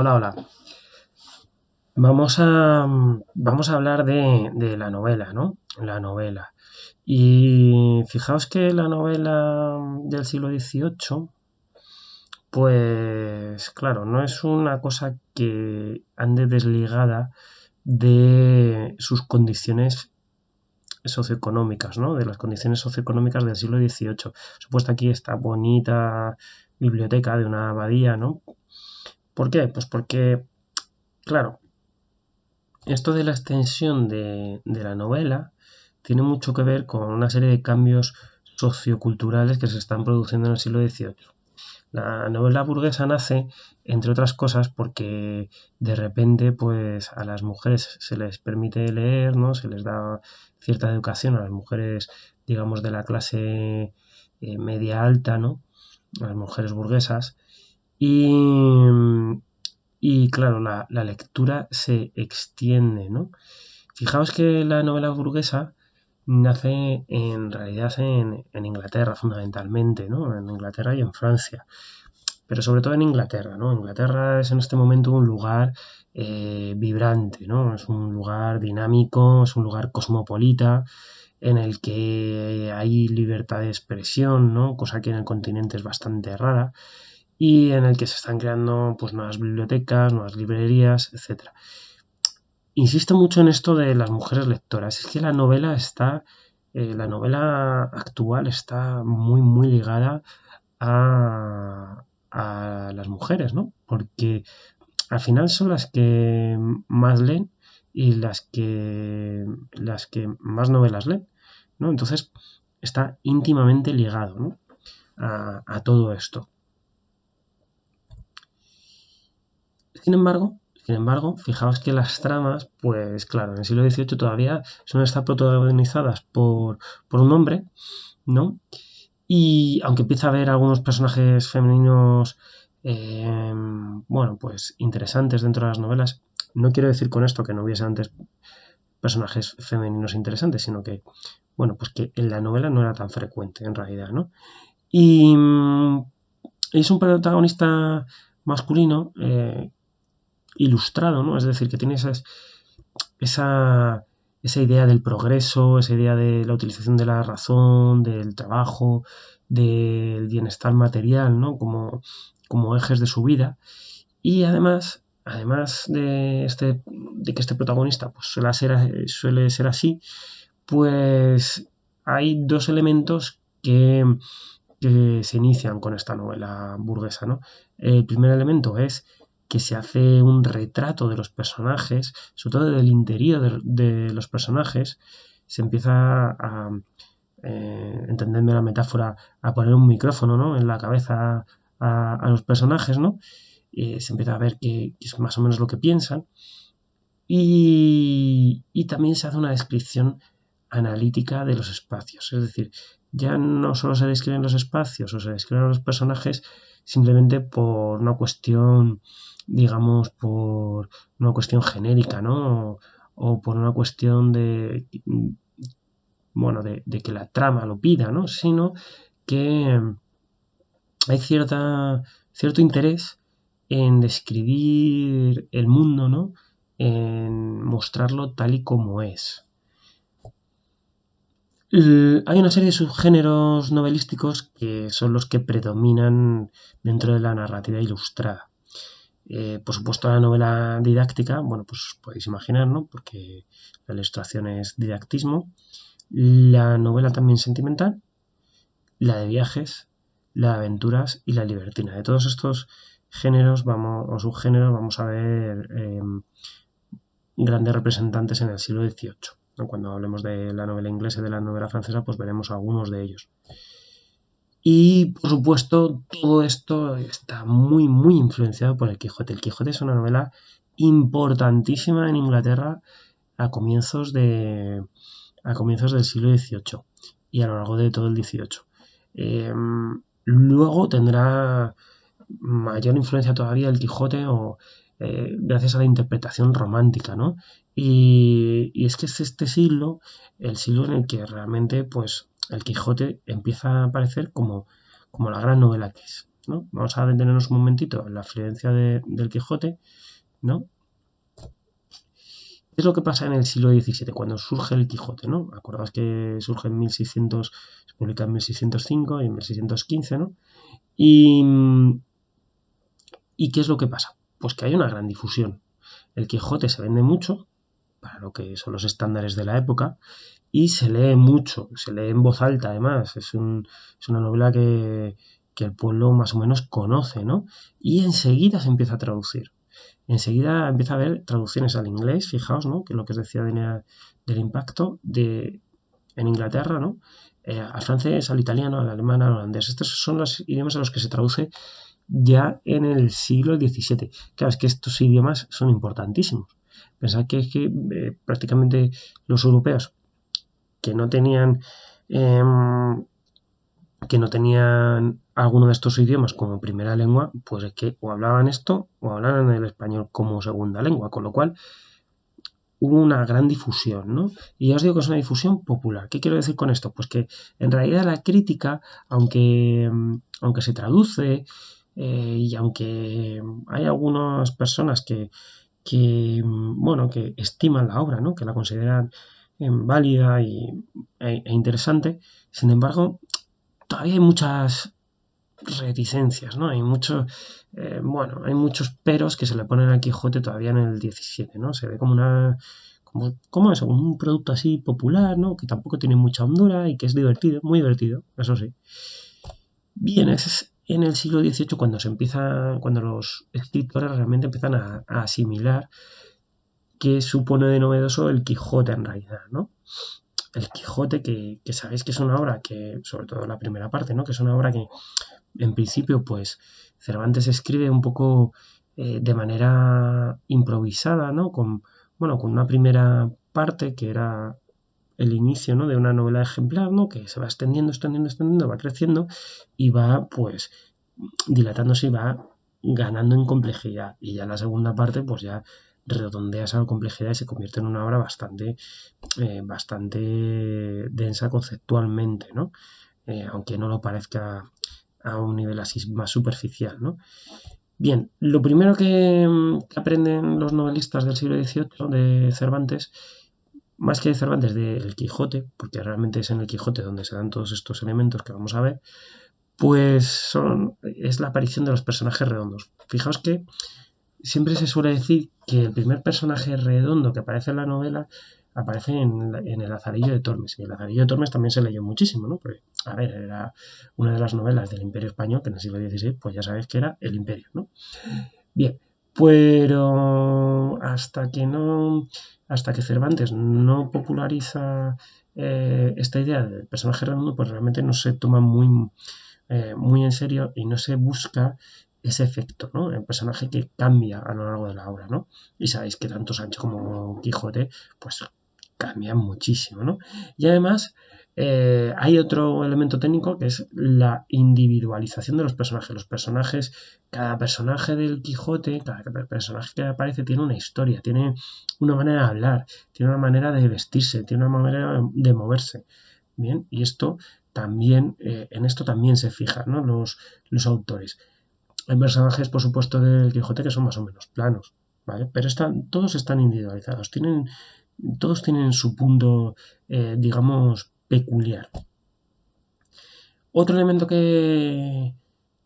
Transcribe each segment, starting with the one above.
Hola, hola. Vamos a hablar de la novela, ¿no? La novela. Y fijaos que la novela del siglo XVIII, pues claro, no es una cosa que ande desligada de sus condiciones socioeconómicas, ¿no? De las condiciones socioeconómicas del siglo XVIII. Supuesta aquí esta bonita biblioteca de una abadía, ¿no? ¿Por qué? Pues porque, claro, esto de la extensión de la novela tiene mucho que ver con una serie de cambios socioculturales que se están produciendo en el siglo XVIII. La novela burguesa nace, entre otras cosas, porque de repente, pues, a las mujeres se les permite leer, ¿no? Se les da cierta educación a las mujeres, digamos, de la clase media alta, ¿no? A las mujeres burguesas. Y, y claro, la lectura se extiende, ¿no? Fijaos que la novela burguesa nace en realidad en Inglaterra fundamentalmente, ¿no? En Inglaterra y en Francia, pero sobre todo en Inglaterra, ¿no? Inglaterra es en este momento un lugar vibrante, ¿no? Es un lugar dinámico, es un lugar cosmopolita en el que hay libertad de expresión, ¿no? Cosa que en el continente es bastante rara y en el que se están creando pues nuevas bibliotecas, nuevas librerías, etcétera. Insisto mucho en esto de las mujeres lectoras. Es que la novela actual está muy ligada a las mujeres, ¿no? Porque al final son las que más leen y las que más novelas leen, ¿no? Entonces está íntimamente ligado, ¿no? A todo esto. Sin embargo, fijaos que las tramas, pues claro, en el siglo XVIII todavía suelen estar protagonizadas por un hombre, ¿no? Y aunque empieza a haber algunos personajes femeninos, bueno, pues interesantes dentro de las novelas, no quiero decir con esto que no hubiese antes personajes femeninos interesantes, sino que, bueno, pues que en la novela no era tan frecuente en realidad, ¿no? Y es un protagonista masculino ilustrado, ¿no? Es decir, que tiene esa, esa idea del progreso, esa idea de la utilización de la razón, del trabajo, del bienestar material, ¿no? Como ejes de su vida. Y además de que este protagonista pues, suele ser así, pues hay dos elementos que se inician con esta novela burguesa, ¿no? El primer elemento es que se hace un retrato de los personajes, sobre todo del interior de los personajes, se empieza a, entendiendo la metáfora, a poner un micrófono, ¿no? En la cabeza a los personajes, ¿no? Se empieza a ver qué es más o menos lo que piensan y también se hace una descripción analítica de los espacios. Es decir, ya no solo se describen los espacios o se describen los personajes simplemente por una cuestión, digamos, por una cuestión genérica, ¿no? O por una cuestión bueno, de que la trama lo pida, ¿no? Sino que hay cierto interés en describir el mundo, ¿no? En mostrarlo tal y como es. Hay una serie de subgéneros novelísticos que son los que predominan dentro de la narrativa ilustrada. Por supuesto, la novela didáctica, bueno, pues podéis imaginar, ¿no? Porque la ilustración es didactismo. La novela también sentimental, la de viajes, la de aventuras y la libertina. De todos estos géneros o subgéneros vamos a ver grandes representantes en el siglo XVIII. ¿No? Cuando hablemos de la novela inglesa y de la novela francesa, pues veremos algunos de ellos. Y por supuesto, todo esto está muy influenciado por El Quijote. El Quijote es una novela importantísima en Inglaterra a comienzos, a comienzos del siglo XVIII y a lo largo de todo el XVIII. Luego tendrá mayor influencia todavía el Quijote gracias a la interpretación romántica, ¿no? Y es que es este siglo, el siglo en el que realmente pues el Quijote empieza a aparecer como la gran novela que es. ¿no? Vamos a detenernos un momentito en la afluencia del Quijote, ¿no? ¿Qué es lo que pasa en el siglo XVII cuando surge el Quijote, ¿no? Acordaos que surge en 1600, se publica en 1605 y en 1615, ¿no? Y, ¿Y qué es lo que pasa? Pues que hay una gran difusión. El Quijote se vende mucho, para lo que son los estándares de la época, y se lee mucho, se lee en voz alta además. Es una novela que el pueblo más o menos conoce, ¿no? Y enseguida se empieza a traducir. Enseguida empieza a haber traducciones al inglés, fijaos, ¿no? Que es lo que os decía del impacto en Inglaterra, ¿no? Al francés, al italiano, al alemán, al holandés. Estos son los idiomas a los que se traduce ya en el siglo XVII. Claro, es que estos idiomas son importantísimos. Pensad que prácticamente los europeos que no tenían eh, que no tenían alguno de estos idiomas como primera lengua, pues es que o hablaban esto o hablaban el español como segunda lengua, con lo cual hubo una gran difusión, ¿no? Y ya os digo que es una difusión popular. ¿Qué quiero decir con esto? Pues que en realidad la crítica, aunque se traduce y aunque hay algunas personas bueno, que estiman la obra, ¿no? Que la consideran válida e interesante, sin embargo, todavía hay muchas reticencias, ¿no? Bueno, hay muchos peros que se le ponen al Quijote todavía en el 17, ¿no? Se ve como como eso, como un producto así popular, ¿no? Que tampoco tiene mucha hondura y que es divertido, muy divertido, eso sí. Bien, es en el siglo XVIII cuando los escritores realmente empiezan a asimilar qué supone de novedoso el Quijote en realidad, ¿no? El Quijote que sabéis que es una obra que, sobre todo la primera parte, ¿no? Que es una obra que en principio, pues Cervantes escribe un poco de manera improvisada, ¿no? Bueno, con una primera parte que era el inicio, ¿no? De una novela ejemplar, ¿no? Que se va extendiendo, extendiendo, extendiendo, va creciendo y va, pues, dilatándose y va ganando en complejidad. Y ya la segunda parte, pues ya redondea esa complejidad y se convierte en una obra bastante densa conceptualmente, ¿no? Aunque no lo parezca a un nivel así más superficial, ¿no? Bien, lo primero que aprenden los novelistas del siglo XVIII de Cervantes, más que de Cervantes, del Quijote, porque realmente es en el Quijote donde se dan todos estos elementos que vamos a ver, pues es la aparición de los personajes redondos. Fijaos que siempre se suele decir que el primer personaje redondo que aparece en la novela aparece en el Lazarillo de Tormes. Y el Lazarillo de Tormes también se leyó muchísimo, ¿no? Porque, a ver, era una de las novelas del Imperio Español, que en el siglo XVI, pues ya sabéis que era el Imperio, ¿no? Bien, pero hasta que Cervantes no populariza esta idea del personaje redondo, pues realmente no se toma muy en serio y no se busca ese efecto, ¿no? El personaje que cambia a lo largo de la obra, ¿no? Y sabéis que tanto Sancho como Quijote, pues cambian muchísimo, ¿no? Y además hay otro elemento técnico que es la individualización de los personajes. Cada personaje del Quijote, cada personaje que aparece tiene una historia, tiene una manera de hablar, tiene una manera de vestirse, tiene una manera de moverse. Bien, y en esto también se fijan, ¿no? Los autores. Hay personajes, por supuesto, del Quijote que son más o menos planos, ¿vale? Pero todos están individualizados, todos tienen su punto, digamos, peculiar. Otro elemento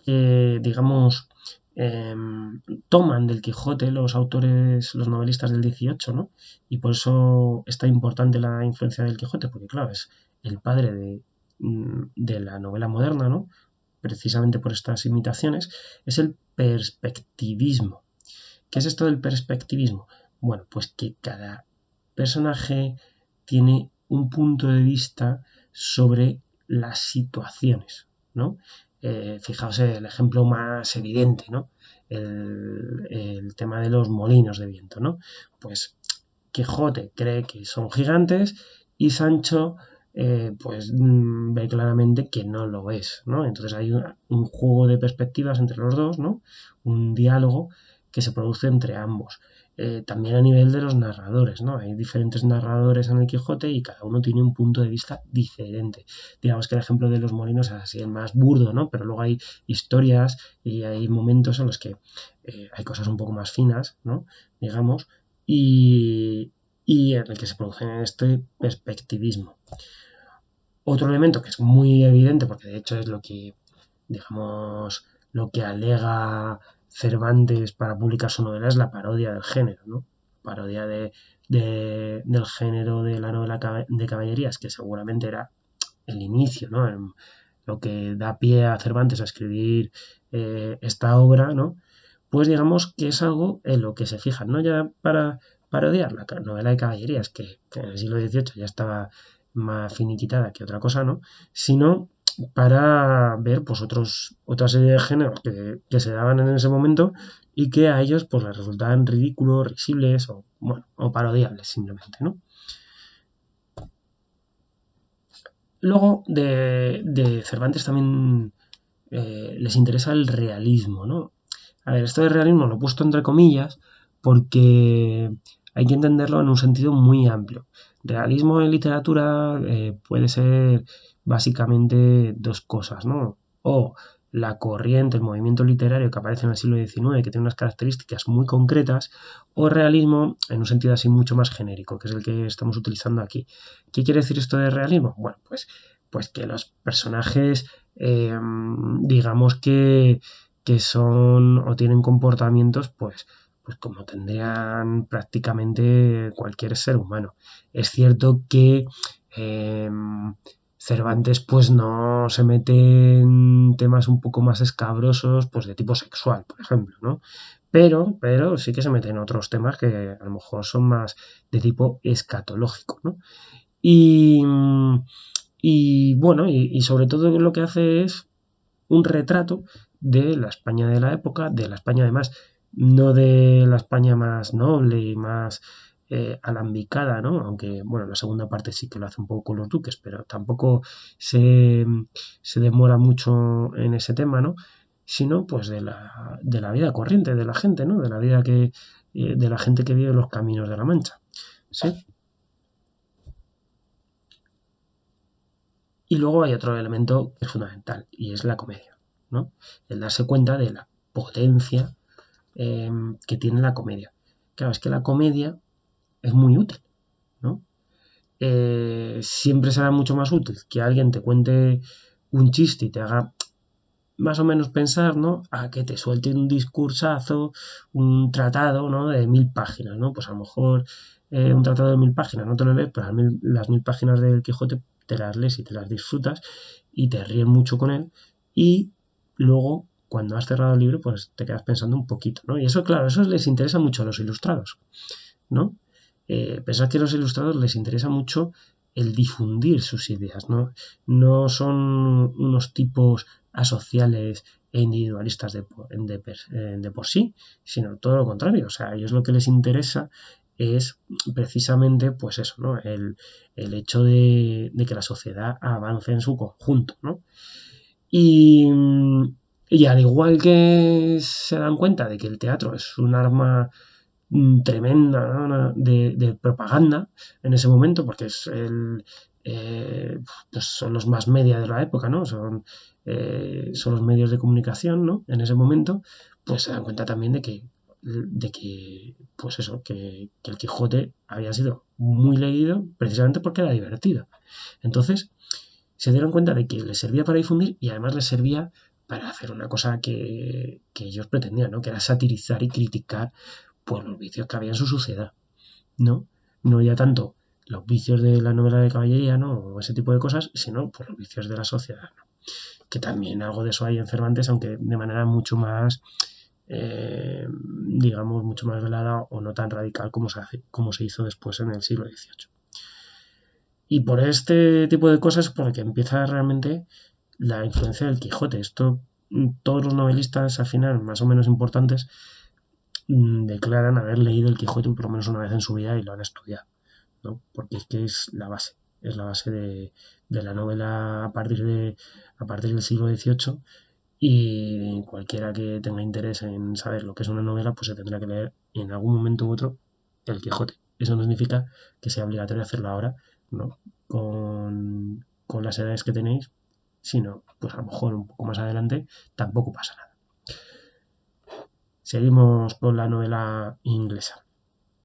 digamos, toman del Quijote los autores, los novelistas del 18, ¿no? Y por eso es tan importante la influencia del Quijote, porque claro, es el padre de la novela moderna, ¿no? Precisamente por estas imitaciones, es el perspectivismo. ¿Qué es esto del perspectivismo? Bueno, pues que cada personaje tiene un punto de vista sobre las situaciones, ¿no? Fijaos el ejemplo más evidente, ¿no? El tema de los molinos de viento, ¿no? Pues Quijote cree que son gigantes y Sancho pues ve claramente que no lo es, ¿no? Entonces hay un juego de perspectivas entre los dos, ¿no? Un diálogo que se produce entre ambos. También a nivel de los narradores, ¿no? Hay diferentes narradores en el Quijote y cada uno tiene un punto de vista diferente. Digamos que el ejemplo de los molinos es así el más burdo, ¿no? Pero luego hay historias y hay momentos en los que hay cosas un poco más finas, ¿no? Digamos, y en el que se produce este perspectivismo. Otro elemento que es muy evidente, porque de hecho es lo que, digamos, lo que alega Cervantes para publicar su novela es la parodia del género, ¿no? Parodia del género de la novela de caballerías, que seguramente era el inicio, ¿no? Lo que da pie a Cervantes a escribir esta obra, ¿no? Pues digamos que es algo en lo que se fijan, no ya para parodiar la novela de caballerías, que en el siglo XVIII ya estaba más finiquitada que otra cosa, ¿no? Sino para ver pues otra serie de géneros que se daban en ese momento y que a ellos pues les resultaban ridículos, risibles o, bueno, o parodiables simplemente, ¿no? Luego de Cervantes también les interesa el realismo, ¿no? A ver, esto de realismo lo he puesto entre comillas porque hay que entenderlo en un sentido muy amplio. Realismo en literatura puede ser básicamente dos cosas, ¿no? O la corriente, el movimiento literario que aparece en el siglo XIX, que tiene unas características muy concretas, o realismo en un sentido así mucho más genérico, que es el que estamos utilizando aquí. ¿Qué quiere decir esto de realismo? Bueno, pues que los personajes, digamos que son o tienen comportamientos, pues como tendrían prácticamente cualquier ser humano. Es cierto que Cervantes pues no se mete en temas un poco más escabrosos, pues de tipo sexual, por ejemplo, ¿no? Pero sí que se mete en otros temas que a lo mejor son más de tipo escatológico, ¿no? Y, y bueno, y sobre todo lo que hace es un retrato de la España de la época, de la España además, no de la España más noble y más alambicada, ¿no? Aunque, bueno, la segunda parte sí que lo hace un poco con los duques, pero tampoco se, se demora mucho en ese tema, ¿no? Sino pues de la vida corriente de la gente, ¿no? De la vida de la gente que vive en los caminos de la Mancha. ¿Sí? Y luego hay otro elemento que es fundamental y es la comedia, ¿no? El darse cuenta de la potencia que tiene la comedia. Claro, es que la comedia es muy útil, ¿no? Siempre será mucho más útil que alguien te cuente un chiste y te haga más o menos pensar, ¿no? A que te suelte un discursazo, un tratado, ¿no? De 1000 páginas, ¿no? Pues a lo mejor un tratado de 1000 páginas no te lo lees, pero las 1000 páginas del Quijote te las lees y te las disfrutas y te ríes mucho con él y luego cuando has cerrado el libro pues te quedas pensando un poquito, ¿no? Y eso, claro, eso les interesa mucho a los ilustrados, ¿no? Pensar que a los ilustrados les interesa mucho el difundir sus ideas, ¿no? No son unos tipos asociales e individualistas de por sí, sino todo lo contrario. O sea, a ellos lo que les interesa es precisamente, pues eso, ¿no? El hecho de que la sociedad avance en su conjunto, ¿no? Y, y al igual que se dan cuenta de que el teatro es un arma tremenda, ¿no? de propaganda en ese momento, porque es pues son los más media de la época, ¿no? Son los medios de comunicación, ¿no? En ese momento, pues se dan cuenta también de que pues eso, que el Quijote había sido muy leído precisamente porque era divertido. Entonces, se dieron cuenta de que les servía para difundir y además les servía para hacer una cosa que ellos pretendían, ¿no? Que era satirizar y criticar por los vicios que había en su sociedad, ¿no? No ya tanto los vicios de la novela de caballería, ¿no? O ese tipo de cosas, sino por los vicios de la sociedad, ¿no? Que también algo de eso hay en Cervantes, aunque de manera mucho más, digamos, mucho más velada o no tan radical como se hizo después en el siglo XVIII. Y por este tipo de cosas, por el que empieza realmente la influencia del Quijote. Esto, todos los novelistas, al final, más o menos importantes, declaran haber leído el Quijote por lo menos una vez en su vida y lo han estudiado, ¿no? Porque es que es la base de la novela a partir del siglo XVIII y cualquiera que tenga interés en saber lo que es una novela, pues se tendrá que leer en algún momento u otro El Quijote. Eso no significa que sea obligatorio hacerlo ahora, ¿no? Con las edades que tenéis, sino, pues a lo mejor un poco más adelante, tampoco pasa nada. Seguimos con la novela inglesa.